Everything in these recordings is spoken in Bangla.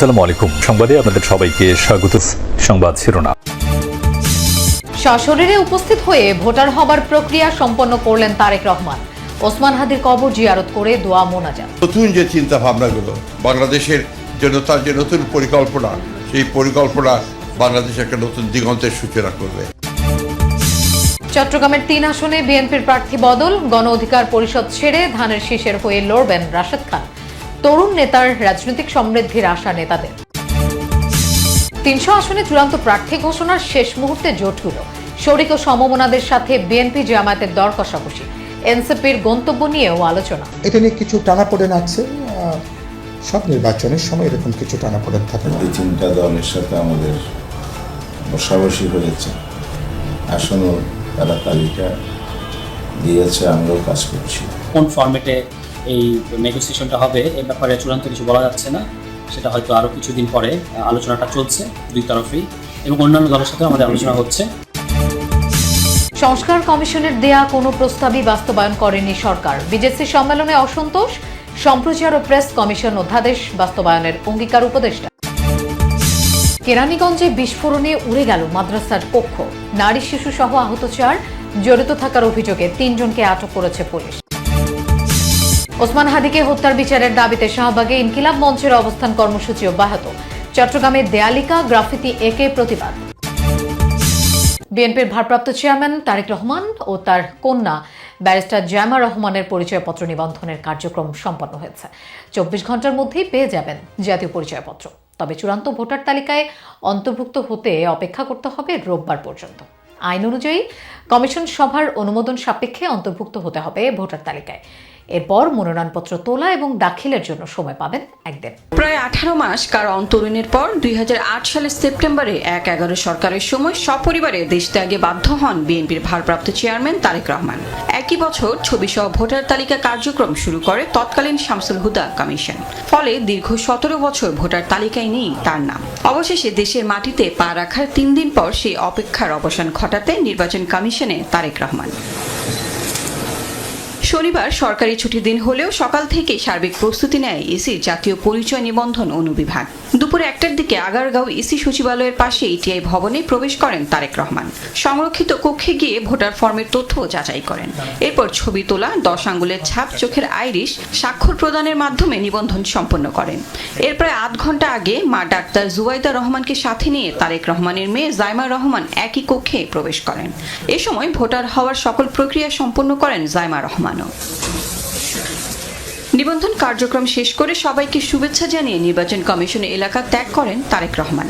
আসসালামু আলাইকুম। সংবাদে আপনাদের সবাইকে স্বাগত। সংবাদ শিরোনাম। সশরীরে উপস্থিত হয়ে ভোটার হবার প্রক্রিয়া সম্পন্ন করলেন তারেক রহমান। ওসমান হাদির কবর জিয়ারত করে দোয়া মোনাজাত। নতুন যে চিন্তা ভাবনাগুলো বাংলাদেশের জন্য, তার যে নতুন পরিকল্পনা, সেই পরিকল্পনা বাংলাদেশ একটা নতুন দিগন্তের সূচনা করবে। চট্টগ্রামের 3 আসনে বিএনপির প্রার্থী বদল। গণ অধিকার পরিষদ ছেড়ে ধানের শীষের হয়ে লড়বেন রাশেদ খান। তরুণ নেতার রাজনৈতিক সমৃদ্ধির আশা নেতাদের। 300 আসনে চূড়ান্ত প্রার্থী ঘোষণার শেষ মুহূর্তে জোটগুলো। শরিক ও সমমনাদের সাথে বিএনপি জামায়াতের দর কষাকষি। এনসিপির গন্তব্য নিয়েও আলোচনা। এটা নিয়ে কিছু টানাপোড়েন আছে। সব নির্বাচনের সময় এরকম কিছু টানাপোড়েন থাকে। এই তিনটা দলের সাথে আমাদের বসাবসি হয়েছে, আসনও তারা তালিকা দিয়েছে, আমরাও কাজ করছি। কোন ফরম্যাটে এই নেগোসিয়েশনটা হবে এ ব্যাপারে চূড়ান্ত কিছু বলা যাচ্ছে না, সেটা হয়তো আরও কিছুদিন পরে আলোচনাটা চলছে দুই তরফেই, এবং অন্যান্য দলের সাথে আমাদের আলোচনা হচ্ছে। সংস্কার কমিশনের দেয়া কোনো প্রস্তাবই বাস্তবায়ন করেনি সরকার। বিজেসি সম্মেলনে অসন্তোষ। সম্প্রচার ও প্রেস কমিশন অধ্যাদেশ বাস্তবায়নের অঙ্গীকার উপদেষ্টা। কেরানীগঞ্জে বিস্ফোরণে উড়ে গেল মাদ্রাসার কক্ষ। নারী শিশু সহ আহত 4। জড়িত থাকার অভিযোগে 3 জনকে আটক করেছে পুলিশ। ওসমান হাদিকে হত্যার বিচারের দাবিতে শাহবাগে ইনকিলাব মঞ্চের অবস্থান কর্মসূচি অব্যাহত। চট্টগ্রামে দেয়ালিকা গ্রাফিতি একে প্রতিবাদ। বিএনপির ভারপ্রাপ্ত চেয়ারম্যান তারেক রহমান ও তার কন্যা ব্যারিস্টার জায়মা রহমানের পরিচয়পত্র নিবন্ধনের কার্যক্রম সম্পন্ন হয়েছে। 24 ঘন্টার মধ্যেই পেয়ে যাবেন জাতীয় পরিচয়পত্র। তবে চূড়ান্ত ভোটার তালিকায় অন্তর্ভুক্ত হতে অপেক্ষা করতে হবে রোববার পর্যন্ত। আইন অনুযায়ী কমিশন সভার অনুমোদন সাপেক্ষে অন্তর্ভুক্ত হতে হবে ভোটার তালিকায়। এরপর মনোনয়নপত্র তোলা এবং দাখিলের জন্য সময় পাবেন একদিন। প্রায় 18 মাস কার অন্তরীণের পর 2008 সালের সেপ্টেম্বরে 1/11 সরকারের সময় সপরিবারে দেশ ত্যাগে বাধ্য হন বিএনপির ভারপ্রাপ্ত চেয়ারম্যান তারেক রহমান। একই বছর ছবিসহ ভোটার তালিকা কার্যক্রম শুরু করে তৎকালীন শামসুল হুদা কমিশন। ফলে দীর্ঘ 17 বছর ভোটার তালিকায় নেই তার নাম। অবশেষে দেশের মাটিতে পা রাখার 3 দিন পর সেই অপেক্ষার অবসান ঘটাতে নির্বাচন কমিশনে তারেক রহমান। শনিবার সরকারি ছুটির দিন হলেও সকাল থেকে সার্বিক প্রস্তুতি নেয় ইসির জাতীয় পরিচয় নিবন্ধন অনুবিভাগ। দুপুরে 1টার দিকে আগারগাঁও ইসি সচিবালয়ের পাশে ইটিআই ভবনে প্রবেশ করেন তারেক রহমান। সংরক্ষিত কক্ষে গিয়ে ভোটার ফর্মের তথ্য যাচাই করেন। এরপর ছবি তোলা, 10 আঙ্গুলের ছাপ, চোখের আইরিশ, স্বাক্ষর প্রদানের মাধ্যমে নিবন্ধন সম্পন্ন করেন। এর প্রায় আধ ঘন্টা আগে মা ডাক্তার জুবাইদা রহমানকে সাথে নিয়ে তারেক রহমানের মেয়ে জায়মা রহমান একই কক্ষে প্রবেশ করেন। এ সময় ভোটার হওয়ার সকল প্রক্রিয়া সম্পন্ন করেন জায়মা রহমান। নিবন্ধন কার্যক্রম শেষ করে সবাইকে শুভেচ্ছা জানিয়ে নির্বাচন কমিশন এলাকা ত্যাগ করেন তারেক রহমান।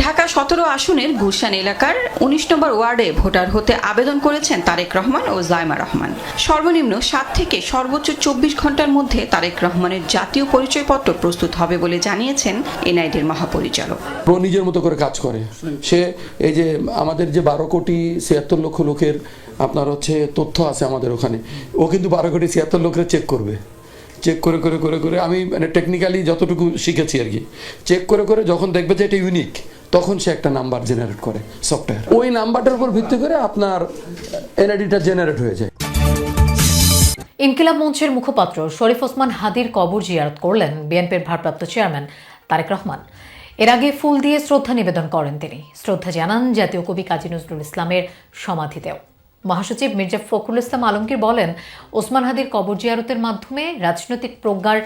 ঢাকা 17 আসনের গুলশান এলাকার 19 নম্বর ওয়ার্ডে ভোটার হতে আবেদন করেছেন তারেক রহমান ও জায়মা রহমান। সর্বনিম্ন 7 থেকে সর্বোচ্চ 24 ঘন্টার মধ্যে তারেক রহমানের জাতীয় পরিচয়পত্র প্রস্তুত হবে বলে জানিয়েছেন এনআইডির মহাপরিচালক। নিজের মতো করে কাজ করে সে। এই যে আমাদের যে 12 কোটি 76 লক্ষ লোকের আপনার তথ্য আছে আমাদের ওখানে, ও কিন্তু 12 কোটি 76 লোকের চেক করবে। চেক করে করে করে করে আমি টেকনিক্যালি যতটুকু শিখেছি আর কি, চেক করে করে যখন দেখবে যে এটা ইউনিক, তখন সে একটা নাম্বার জেনারেট করে সফটওয়্যার। ওই নাম্বারটার উপর ভিত্তি করে আপনার এনআইডিটা জেনারেট হয়ে যায়। ইনকিলাব মঞ্চের মুখপাত্র শরীফ ওসমান হাদির কবর জিয়ারত করলেন বিএনপির ভারপ্রাপ্ত চেয়ারম্যান তারেক রহমান। এর আগে ফুল দিয়ে শ্রদ্ধা নিবেদন করেন তিনি। শ্রদ্ধা জানান জাতীয় কবি কাজী নজরুল ইসলামের সমাধিতেও। মহাসচিব মির্জা ফখরুল ইসলাম আলমগীর বলেন, ওসমান হাদির কবর জিয়ারতের মাধ্যমে রাজনৈতিক প্রজ্ঞার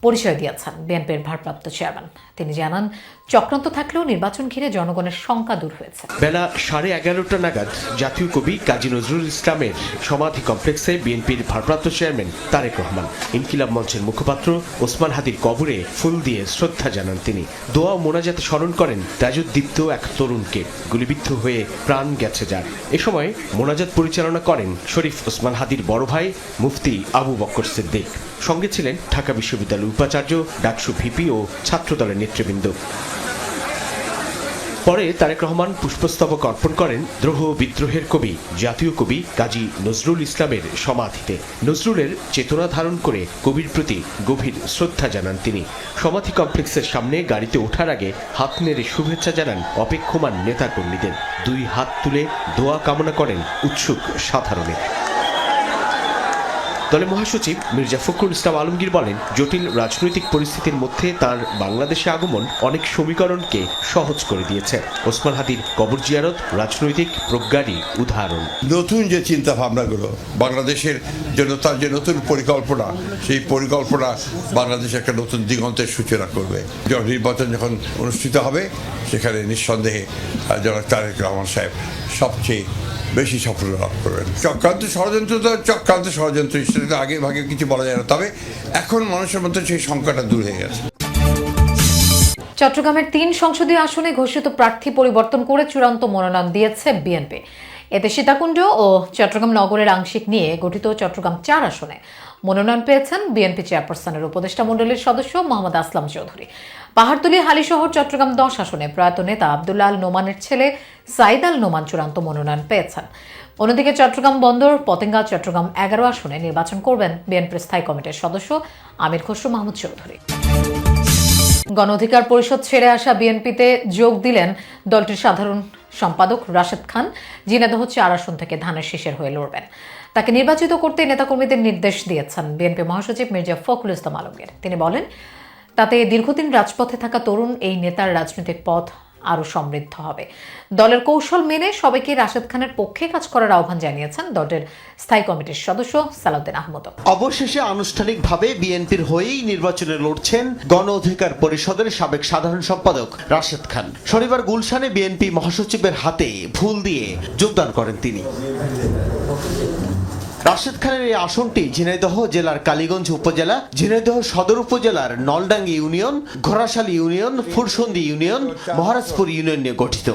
পরিচয় দিয়েছেন বিএনপির ভারপ্রাপ্ত চেয়ারম্যান। তিনি জানান, চক্রান্ত থাকলেও নির্বাচন ঘিরে জনগণের শঙ্কা দূর হয়েছে। বেলা 11:30 নাগাদ জাতীয় কবি কাজী নজরুল ইসলামের সমাধি কমপ্লেক্সে বিএনপির ভারপ্রাপ্ত চেয়ারম্যান তারেক রহমান ইনকিলাব মঞ্চের মুখপাত্র ওসমান হাদির কবরে ফুল দিয়ে শ্রদ্ধা জানান তিনি। দোয়া ও মোনাজাতে স্মরণ করেন তেজোদ্দীপ্ত এক তরুণকে, গুলিবিদ্ধ হয়ে প্রাণ গেছে যার। এ সময় মোনাজাত পরিচালনা করেন শরীফ ওসমান হাদির বড় ভাই মুফতি আবু বকর সিদ্দিক। সঙ্গে ছিলেন ঢাকা বিশ্ববিদ্যালয়ের উপাচার্য, ডাকসু ভিপি ও ছাত্রদলের নেতৃবৃন্দ। পরে তারেক রহমান পুষ্পস্তবক অর্পণ করেন দ্রোহ বিদ্রোহের কবি জাতীয় কবি কাজী নজরুল ইসলামের সমাধিতে। নজরুলের চেতনা ধারণ করে কবির প্রতি গভীর শ্রদ্ধা জানান তিনি। সমাধি কমপ্লেক্সের সামনে গাড়িতে ওঠার আগে হাত নেড়ে শুভেচ্ছা জানান অপেক্ষমান নেতাকর্মীদের। 2 হাত তুলে দোয়া কামনা করেন উৎসুক সাধারণের। দলের মহাসচিব মির্জা ফখরুল ইসলাম আলমগীর বলেন, জটিল রাজনৈতিক পরিস্থিতির মধ্যে তার বাংলাদেশে আগমন অনেক সমীকরণকে সহজ করে দিয়েছে। ওসমান হাদির কবর জিয়ারত রাজনৈতিক প্রজ্ঞারই উদাহরণ। নতুন যে চিন্তা ভাবনাগুলো বাংলাদেশের জন্য তার যে নতুন পরিকল্পনা, সেই পরিকল্পনা বাংলাদেশে একটা নতুন দিগন্তের সূচনা করবে। নির্বাচন যখন অনুষ্ঠিত হবে সেখানে নিঃসন্দেহে জনাব তারেক রহমান সাহেব সবচেয়ে বেশি সাফল্য লাভ করবেন। চক্রান্ত ষড়যন্ত্র সেটা আগে ভাগে কিছু বলা যায় না, তবে এখন মানুষের মধ্যে সেই সংখ্যাটা দূর হয়ে গেছে। চট্টগ্রামের 3 সংসদীয় আসনে ঘোষিত প্রার্থী পরিবর্তন করে চূড়ান্ত মনোনয়ন দিয়েছে বিএনপি। এতে সীতাকুণ্ড ও চট্টগ্রাম নগরের আংশিক নিয়ে গঠিত চট্টগ্রাম 4 আসনে মনোনয়ন পেয়েছেন বিএনপি চেয়ারপারসনের উপদেষ্টা মণ্ডলীর সদস্য মোহাম্মদ আসলাম চৌধুরী। পাহাড়তলী হালিশহর চট্টগ্রাম 10 আসনে প্রয়াত নেতা আব্দুল্লাহ আল নোমানের ছেলে সাইদ আল নোমান চূড়ান্ত মনোনয়ন পেয়েছেন। অন্যদিকে চট্টগ্রাম বন্দর পতেঙ্গা চট্টগ্রাম 11 আসনে নির্বাচন করবেন বিএনপির স্থায়ী কমিটির সদস্য আমির খসরু মাহমুদ চৌধুরী। গণ অধিকার পরিষদ ছেড়ে আসা বিএনপিতে যোগ দিলেন দলটির সাধারণ সম্পাদক রাশেদ খান। ঝিনাইদহ 4 আসন থেকে ধানের শীষের হয়ে লড়বেন। তাকে নির্বাচিত করতে নেতাকর্মীদের নির্দেশ দিয়েছেন বিএনপি মহাসচিব মির্জা ফখরুল ইসলাম আলমগীর। তিনি বলেন, তাতে দীর্ঘদিন রাজপথে থাকা তরুণ এই নেতার রাজনৈতিক পথ আরও সমৃদ্ধ হবে। দলের কৌশল মেনে সবাইকে রাশেদ খানের পক্ষে কাজ করার আহ্বান জানিয়েছেন দলের স্থায়ী কমিটির সদস্য সালাউদ্দিন আহমদ। অবশেষে আনুষ্ঠানিকভাবে বিএনপির হয়েই নির্বাচনে লড়ছেন গণ অধিকার পরিষদের সাবেক সাধারণ সম্পাদক রাশেদ খান। শনিবার গুলশানে বিএনপি মহাসচিবের হাতে ফুল দিয়ে যোগদান করেন তিনি। রাশেদ খানের এই আসনটি ঝিনাইদহ জেলার কালীগঞ্জ উপজেলা, ঝিনাইদহ সদর উপজেলার Naldangi union, Ghorashali union, Fursondi union, Maharajpur union নিয়ে গঠিত,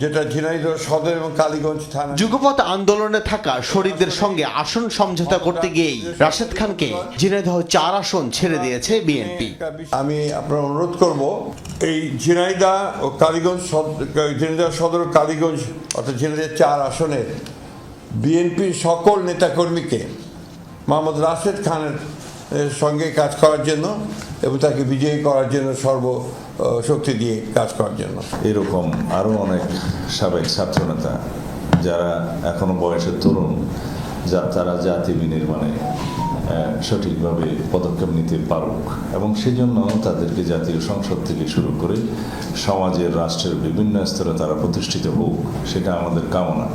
যেটা ঝিনাইদহ সদর এবং কালীগঞ্জ থানা। যুগপৎ আন্দোলনে থাকা শরীরদের সঙ্গে আসন সমঝোতা করতে গিয়েই রাশেদ খানকে ঝিনাইদহ 4 আসন ছেড়ে দিয়েছে বিএনপি। আমি আপনার অনুরোধ করব, এই ঝিনাইদহ ও কালীগঞ্জ, ঝিনাইদহ সদর ও কালীগঞ্জ অর্থাৎ ঝিনাইদহ 4 আসনের বিএনপির সকল নেতাকর্মীকে মোহাম্মদ রাশেদ খানের সঙ্গে কাজ করার জন্য এবং তাকে বিজয়ী করার জন্য সর্বশক্তি দিয়ে কাজ করার জন্য। এরকম আরও অনেক সাবেক ছাত্রনেতা যারা এখনো বয়সের তরুণ, তারা জাতি বিনির্মাণে সঠিকভাবে পদক্ষেপ নিতে পারুক এবং সেজন্য তাদেরকে জাতীয় সংসদ থেকে শুরু করে সমাজের, রাষ্ট্রের বিভিন্ন স্তরে তারা প্রতিষ্ঠিত হোক, সেটা আমাদের কামনা।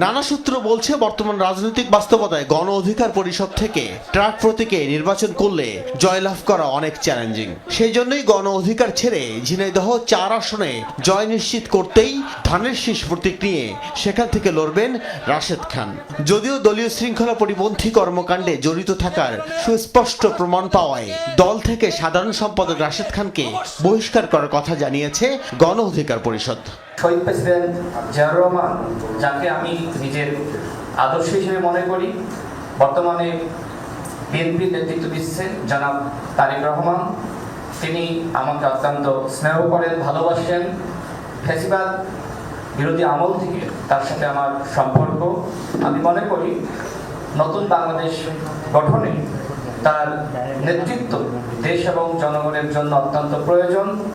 নানা সূত্র বলছে, বর্তমান রাজনৈতিক বাস্তবতায় গণ অধিকার পরিষদ থেকে ট্রাক প্রতীকে নির্বাচন করলে জয়লাভ করা অনেক চ্যালেঞ্জিং। সেই জন্যই গণ অধিকার ছেড়ে ঝিনাইদহ 4 আসনে জয় নিশ্চিত করতেই ধানের শীষ প্রতীক নিয়ে সেখান থেকে লড়বেন রাশেদ খান। যদিও দলীয় শৃঙ্খলা পরিপন্থী কর্মকাণ্ডে জড়িত থাকার সুস্পষ্ট প্রমাণ পাওয়ায় দল থেকে সাধারণ সম্পাদক রাশেদ খানকে বহিষ্কার করার কথা জানিয়েছে গণ অধিকার পরিষদ। শহীদ প্রেসিডেন্ট জিয়াউর রহমান, যাকে আমি নিজের আদর্শ হিসেবে মনে করি, বর্তমানে বিএনপির নেতৃত্ব দিচ্ছেন জনাব তারেক রহমান। তিনি আমাকে অত্যন্ত স্নেহ করেন, ভালোবাসেন। ফ্যাসিবাদ বিরোধী আমল থেকে তার সাথে আমার সম্পর্ক। আমি মনে করি নতুন বাংলাদেশ গঠনে তার নেতৃত্ব দেশ এবং জনগণের জন্য অত্যন্ত প্রয়োজন।